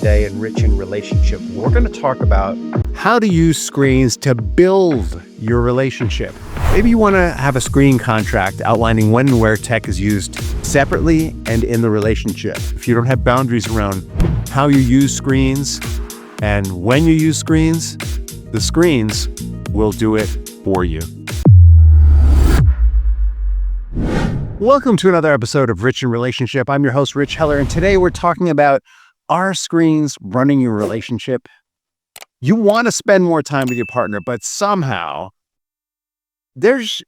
today in Rich in Relationship. We're going to talk about how to use screens to build your relationship. Maybe you want to have a screen contract outlining when and where tech is used separately and in the relationship. If you don't have boundaries around how you use screens and when you use screens, the screens will do it for you. Welcome to another episode of Rich in Relationship. I'm your host, Rich Heller, and today we're talking about, are screens running your relationship? You want to spend more time with your partner, but somehow there's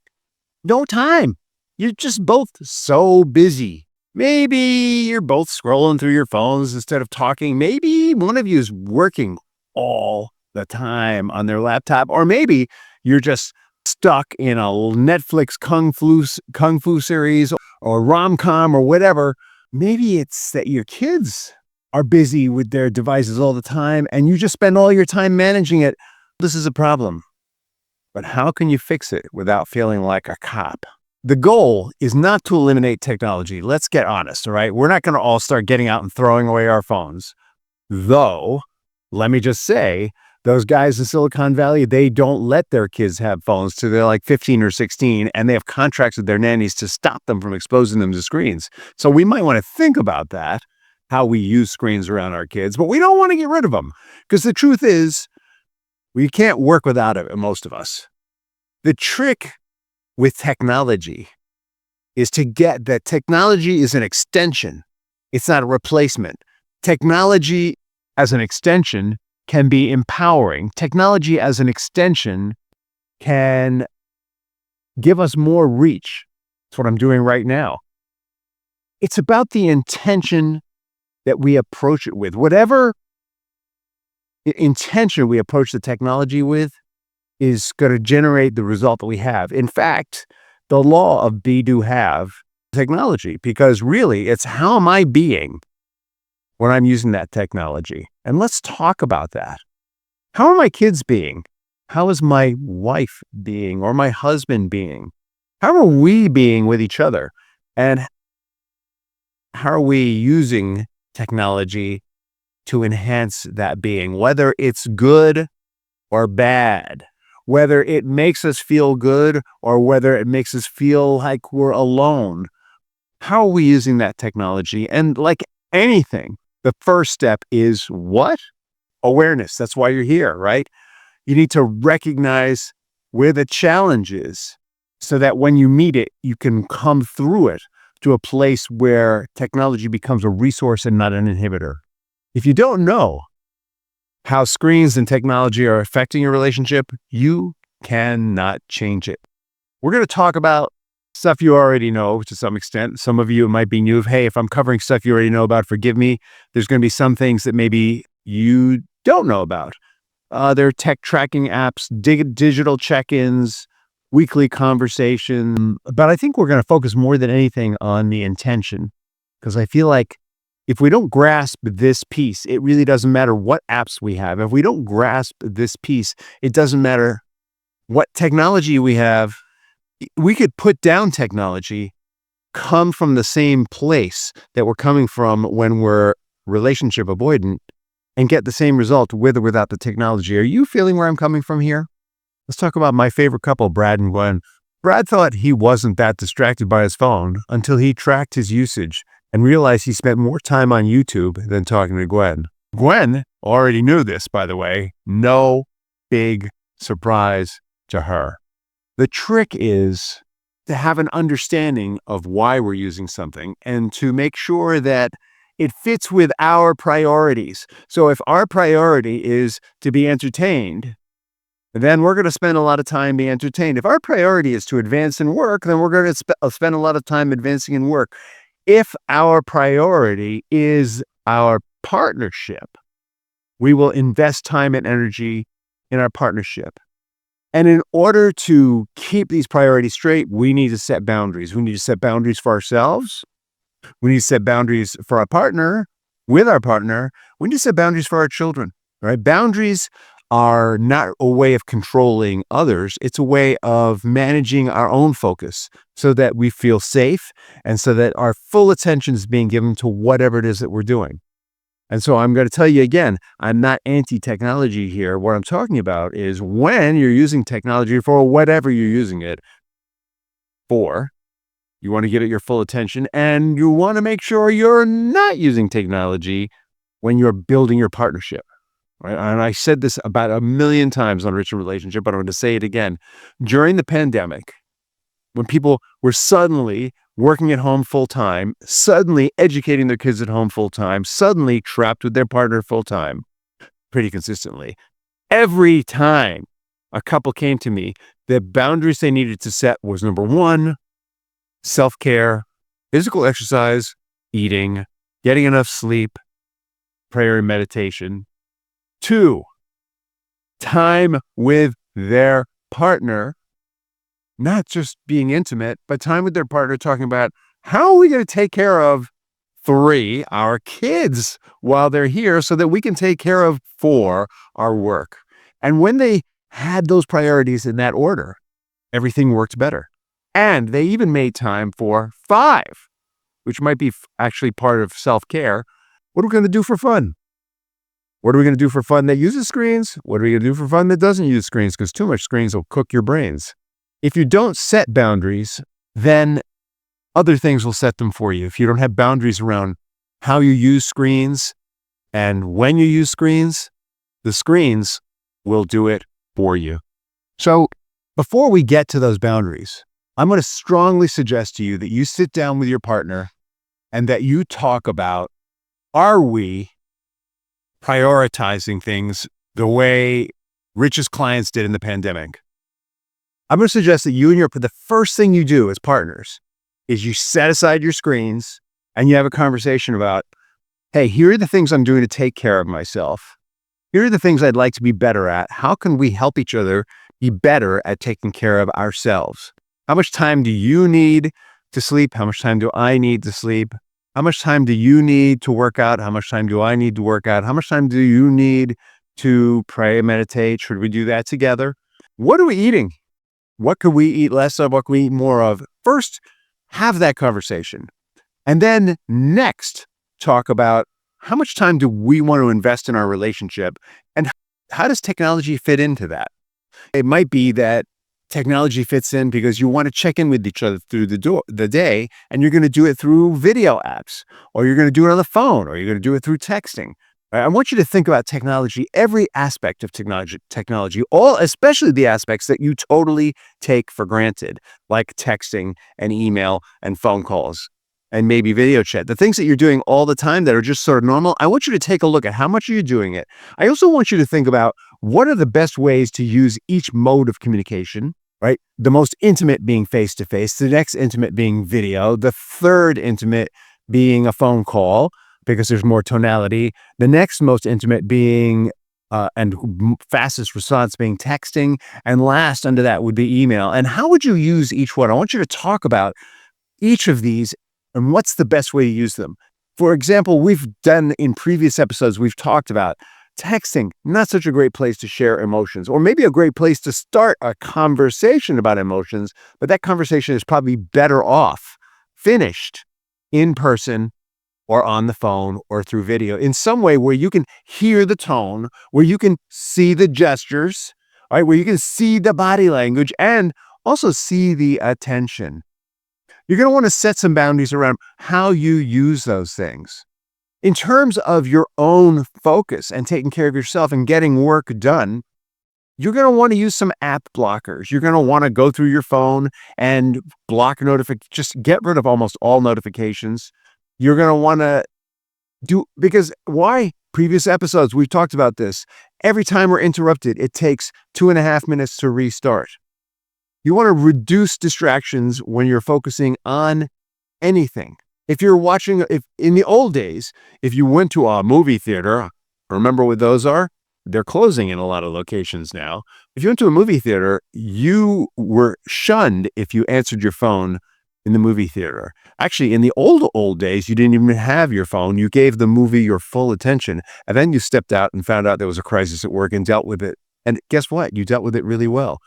no time. You're just both so busy. Maybe you're both scrolling through your phones instead of talking. Maybe one of you is working all the time on their laptop, or maybe you're just stuck in a Netflix kung fu series or rom-com or whatever. Maybe it's that your kids are busy with their devices all the time and you just spend all your time managing it. This is a problem. But how can you fix it without feeling like a cop? The goal is not to eliminate technology. Let's get honest, all right? We're not going to all start getting out and throwing away our phones. Though, let me just say, those guys in Silicon Valley, they don't let their kids have phones till they're like 15 or 16, and they have contracts with their nannies to stop them from exposing them to screens. So we might want to think about that, how we use screens around our kids, but we don't want to get rid of them, because the truth is, we can't work without it, most of us. The trick with technology is to get that technology is an extension. It's not a replacement. Technology as an extension can be empowering. Technology as an extension can give us more reach. That's what I'm doing right now. It's about the intention that we approach it with. Whatever intention we approach the technology with is going to generate the result that we have. In fact, the law of be, do, have technology, because really it's how am I being when I'm using that technology? And let's talk about that. How are my kids being? How is my wife being or my husband being? How are we being with each other? And how are we using technology to enhance that being, whether it's good or bad, whether it makes us feel good or whether it makes us feel like we're alone? How are we using that technology? And like anything, the first step is what? Awareness. That's why you're here, right? You need to recognize where the challenge is so that when you meet it, you can come through it to a place where technology becomes a resource and not an inhibitor. If you don't know how screens and technology are affecting your relationship, you cannot change it. We're going to talk about stuff you already know to some extent. Some of you might be new. Hey, if I'm covering stuff you already know about, forgive me. There's going to be some things that maybe you don't know about. There are tech tracking apps, digital check-ins, weekly conversation. But I think we're going to focus more than anything on the intention, because I feel like if we don't grasp this piece, it really doesn't matter what apps we have. If we don't grasp this piece, it doesn't matter what technology we have. We could put down technology, come from the same place that we're coming from when we're relationship avoidant, and get the same result with or without the technology. Are you feeling where I'm coming from here? Let's talk about my favorite couple, Brad and Gwen. Brad thought he wasn't that distracted by his phone until he tracked his usage and realized he spent more time on YouTube than talking to Gwen. Gwen already knew this, by the way. No big surprise to her. The trick is to have an understanding of why we're using something and to make sure that it fits with our priorities. So if our priority is to be entertained, then we're going to spend a lot of time being entertained. If our priority is to advance in work, then we're going to spend a lot of time advancing in work. If our priority is our partnership, we will invest time and energy in our partnership. And in order to keep these priorities straight, we need to set boundaries. We need to set boundaries for ourselves. We need to set boundaries for our partner, with our partner. We need to set boundaries for our children, right? Boundaries are not a way of controlling others. It's a way of managing our own focus so that we feel safe and so that our full attention is being given to whatever it is that we're doing. And so I'm going to tell you again, I'm not anti-technology here. What I'm talking about is when you're using technology for whatever you're using it for, you want to give it your full attention, and you want to make sure you're not using technology when you're building your partnership. Right? And I said this about a million times on Rich in Relationship, but I'm going to say it again. During the pandemic, when people were suddenly working at home full time, suddenly educating their kids at home full time, suddenly trapped with their partner full time, pretty consistently. Every time a couple came to me, the boundaries they needed to set was number one, self-care, physical exercise, eating, getting enough sleep, prayer and meditation. Two, time with their partner, not just being intimate, but time with their partner talking about how are we going to take care of three, our kids while they're here so that we can take care of four, our work. And when they had those priorities in that order, everything worked better. And they even made time for five, which might be actually part of self-care. What are we going to do for fun? What are we going to do for fun that uses screens? What are we going to do for fun that doesn't use screens? Because too much screens will cook your brains. If you don't set boundaries, then other things will set them for you. If you don't have boundaries around how you use screens and when you use screens, the screens will do it for you. So before we get to those boundaries, I'm going to strongly suggest to you that you sit down with your partner and that you talk about, are we prioritizing things the way Rich's clients did in the pandemic? I'm going to suggest that the first thing you do as partners is you set aside your screens and you have a conversation about, hey, here are the things I'm doing to take care of myself. Here are the things I'd like to be better at. How can we help each other be better at taking care of ourselves? How much time do you need to sleep? How much time do I need to sleep? How much time do you need to work out? How much time do I need to work out? How much time do you need to pray and meditate? Should we do that together? What are we eating? What could we eat less of? What can we eat more of? First, have that conversation. And then next, talk about how much time do we want to invest in our relationship and how does technology fit into that? It might be that technology fits in because you want to check in with each other through the day, and you're going to do it through video apps, or you're going to do it on the phone, or you're going to do it through texting. Right? I want you to think about technology, every aspect of technology, especially the aspects that you totally take for granted, like texting and email and phone calls and maybe video chat. The things that you're doing all the time that are just sort of normal, I want you to take a look at how much are you doing it. I also want you to think about what are the best ways to use each mode of communication, right? The most intimate being face-to-face, the next intimate being video, the third intimate being a phone call, because there's more tonality. The next most intimate being, and fastest response being texting. And last under that would be email. And how would you use each one? I want you to talk about each of these and what's the best way to use them. For example, we've done in previous episodes, we've talked about texting, not such a great place to share emotions, or maybe a great place to start a conversation about emotions, but that conversation is probably better off finished in person or on the phone or through video in some way where you can hear the tone, where you can see the gestures, right? Where you can see the body language and also see the attention. You're going to want to set some boundaries around how you use those things. In terms of your own focus and taking care of yourself and getting work done, you're going to want to use some app blockers. You're going to want to go through your phone and block just get rid of almost all notifications. You're going to want to because why? Previous episodes, we've talked about this. Every time we're interrupted, it takes 2.5 minutes to restart. You want to reduce distractions when you're focusing on anything. If in the old days, if you went to a movie theater, remember what those are? They're closing in a lot of locations now. If you went to a movie theater, you were shunned if you answered your phone in the movie theater. Actually, in the old days, you didn't even have your phone. You gave the movie your full attention. And then you stepped out and found out there was a crisis at work and dealt with it. And guess what? You dealt with it really well.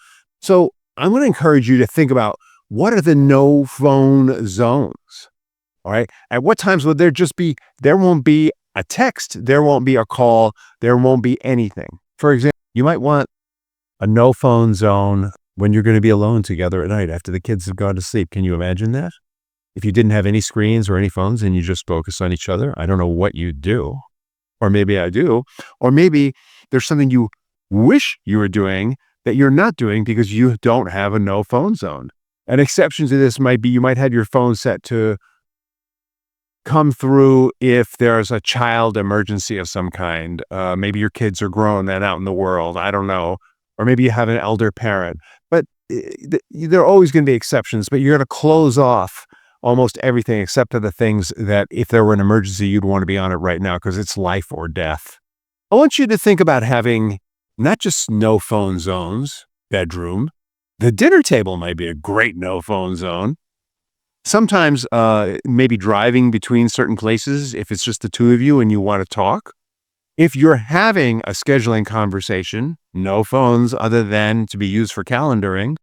So I'm going to encourage you to think about what are the no phone zones? All right. At what times would there won't be A text, there won't be a call, there won't be anything. For example, you might want a no phone zone when you're going to be alone together at night after the kids have gone to sleep. Can you imagine that? If you didn't have any screens or any phones and you just focus on each other, I don't know what you'd do. Or maybe I do. Or maybe there's something you wish you were doing that you're not doing because you don't have a no phone zone. An exception to this might be you might have your phone set to come through if there's a child emergency of some kind. Maybe your kids are grown and out in the world. I don't know. Or maybe you have an elder parent. But there are always going to be exceptions, but you're going to close off almost everything except for the things that if there were an emergency, you'd want to be on it right now because it's life or death. I want you to think about having not just no phone zones, bedroom. The dinner table might be a great no phone zone. Sometimes maybe driving between certain places if it's just the two of you and you want to talk. If you're having a scheduling conversation, no phones other than to be used for calendaring.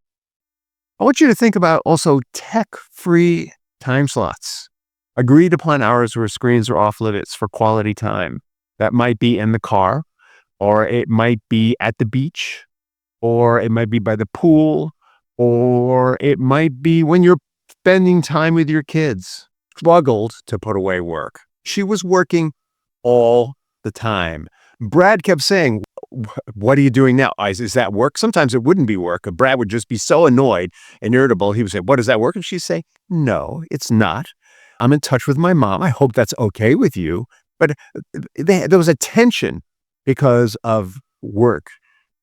I want you to think about also tech-free time slots. Agreed upon hours where screens are off limits for quality time. That might be in the car, or it might be at the beach, or it might be by the pool, or it might be when you're spending time with your kids. Struggled to put away work. She was working all the time. Brad kept saying, what are you doing now? Is that work? Sometimes it wouldn't be work. Brad would just be so annoyed and irritable. He would say, what, is that work? And she'd say, no, it's not. I'm in touch with my mom. I hope that's okay with you. But there was a tension because of work.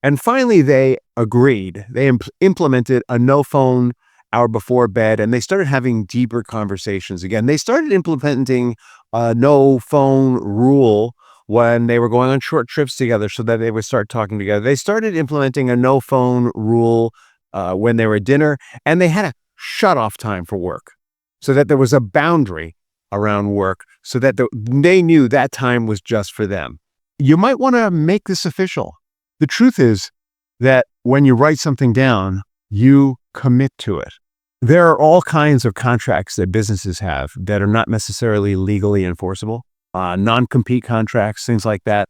And finally, they agreed. They implemented a no phone hour before bed, and they started having deeper conversations again. They started implementing a no phone rule when they were going on short trips together so that they would start talking together. They started implementing a no phone rule when they were at dinner, and they had a shut off time for work so that there was a boundary around work so that they knew that time was just for them. You might want to make this official. The truth is that when you write something down, you commit to it. There are all kinds of contracts that businesses have that are not necessarily legally enforceable, non-compete contracts, things like that.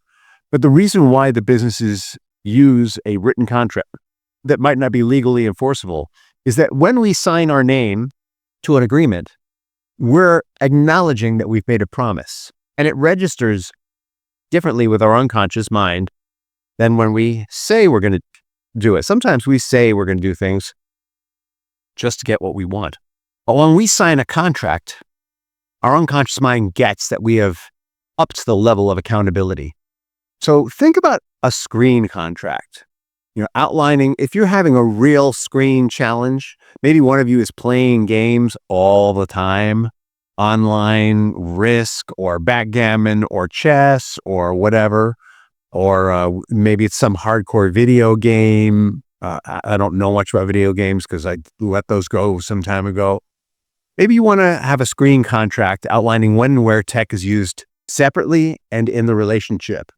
But the reason why the businesses use a written contract that might not be legally enforceable is that when we sign our name to an agreement, we're acknowledging that we've made a promise, and it registers differently with our unconscious mind than when we say we're going to do it. Sometimes we say we're going to do things just to get what we want. But when we sign a contract, our unconscious mind gets that we have upped the level of accountability. So think about a screen contract. Outlining, if you're having a real screen challenge, maybe one of you is playing games all the time, online Risk or backgammon or chess or whatever, or maybe it's some hardcore video game. I don't know much about video games because I let those go some time ago. Maybe you want to have a screen contract outlining when and where tech is used separately and in the relationship.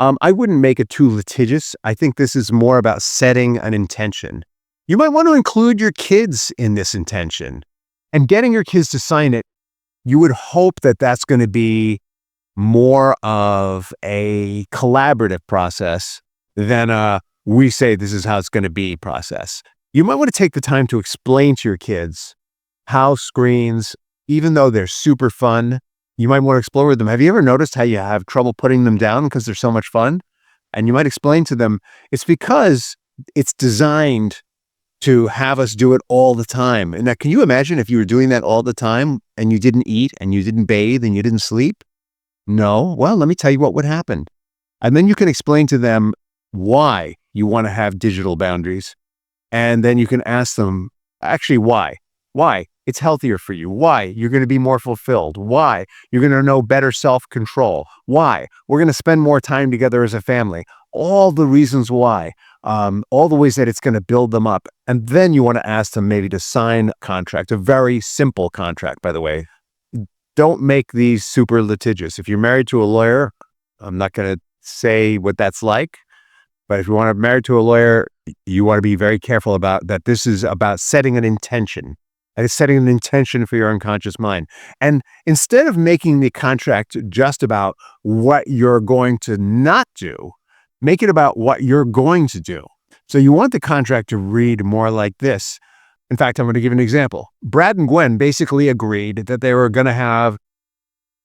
I wouldn't make it too litigious. I think this is more about setting an intention. You might want to include your kids in this intention. And getting your kids to sign it, you would hope that that's going to be more of a collaborative process than a we say this is how it's going to be process. You might want to take the time to explain to your kids how screens, even though they're super fun, you might want to explore with them. Have you ever noticed how you have trouble putting them down because they're so much fun? And you might explain to them, it's because it's designed to have us do it all the time. And now, can you imagine if you were doing that all the time and you didn't eat and you didn't bathe and you didn't sleep? No. Well, let me tell you what would happen. And then you can explain to them why you want to have digital boundaries. And then you can ask them, actually, why? Why? It's healthier for you. Why? You're going to be more fulfilled. Why? You're going to know better self-control. Why? We're going to spend more time together as a family. All the reasons why, all the ways that it's going to build them up. And then you want to ask them maybe to sign a contract, a very simple contract, by the way. Don't make these super litigious. If you're married to a lawyer, I'm not going to say what that's like, but if you want to be married to a lawyer, you want to be very careful about that. This is about setting an intention. and it's setting an intention for your unconscious mind. And instead of making the contract just about what you're going to not do, make it about what you're going to do. So you want the contract to read more like this. In fact, I'm going to give an example. Brad and Gwen basically agreed that they were going to have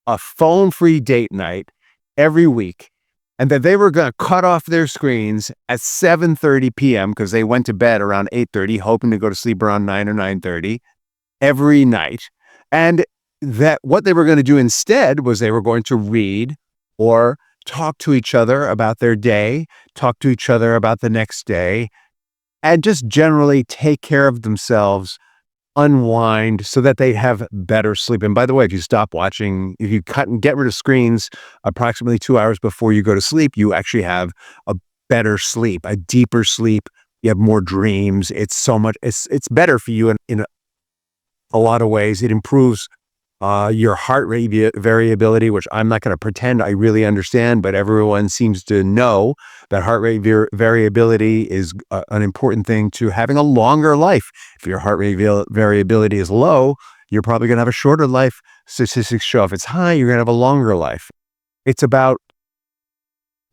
a phone-free date night every week, and that they were going to cut off their screens at 7:30 p.m. because they went to bed around 8:30, hoping to go to sleep around 9 or 9:30 every night. And that what they were going to do instead was they were going to read or talk to each other about their day, talk to each other about the next day, and just generally take care of themselves, unwind so that they have better sleep. And by the way, if you stop watching, if you cut and get rid of screens approximately 2 hours before you go to sleep, you actually have a better sleep, a deeper sleep. You have more dreams. It's better for you in a lot of ways. It improves your heart rate variability, which I'm not going to pretend I really understand, but everyone seems to know that heart rate variability is an important thing to having a longer life. If your heart rate variability is low, you're probably going to have a shorter life. Statistics show if it's high, you're going to have a longer life. It's about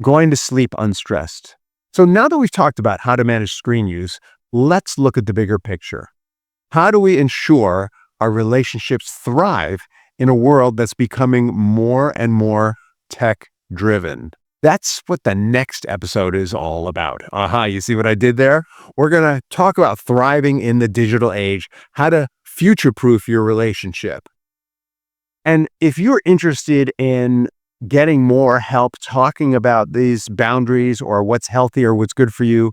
going to sleep unstressed. So now that we've talked about how to manage screen use, let's look at the bigger picture. How do we ensure our relationships thrive in a world that's becoming more and more tech-driven? That's what the next episode is all about. You see what I did there? We're going to talk about thriving in the digital age, how to future-proof your relationship. And if you're interested in getting more help talking about these boundaries or what's healthy or what's good for you,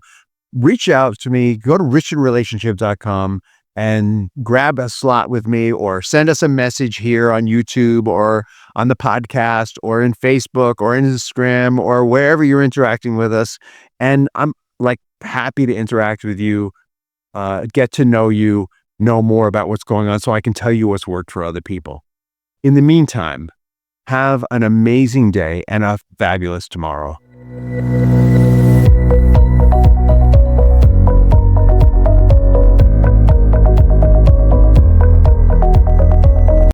reach out to me. Go to richinrelationship.com and grab a slot with me, or send us a message here on YouTube or on the podcast or in Facebook or in Instagram or wherever you're interacting with us. And I'm happy to interact with you, get to know you, know more about what's going on so I can tell you what's worked for other people. In the meantime, have an amazing day and a fabulous tomorrow.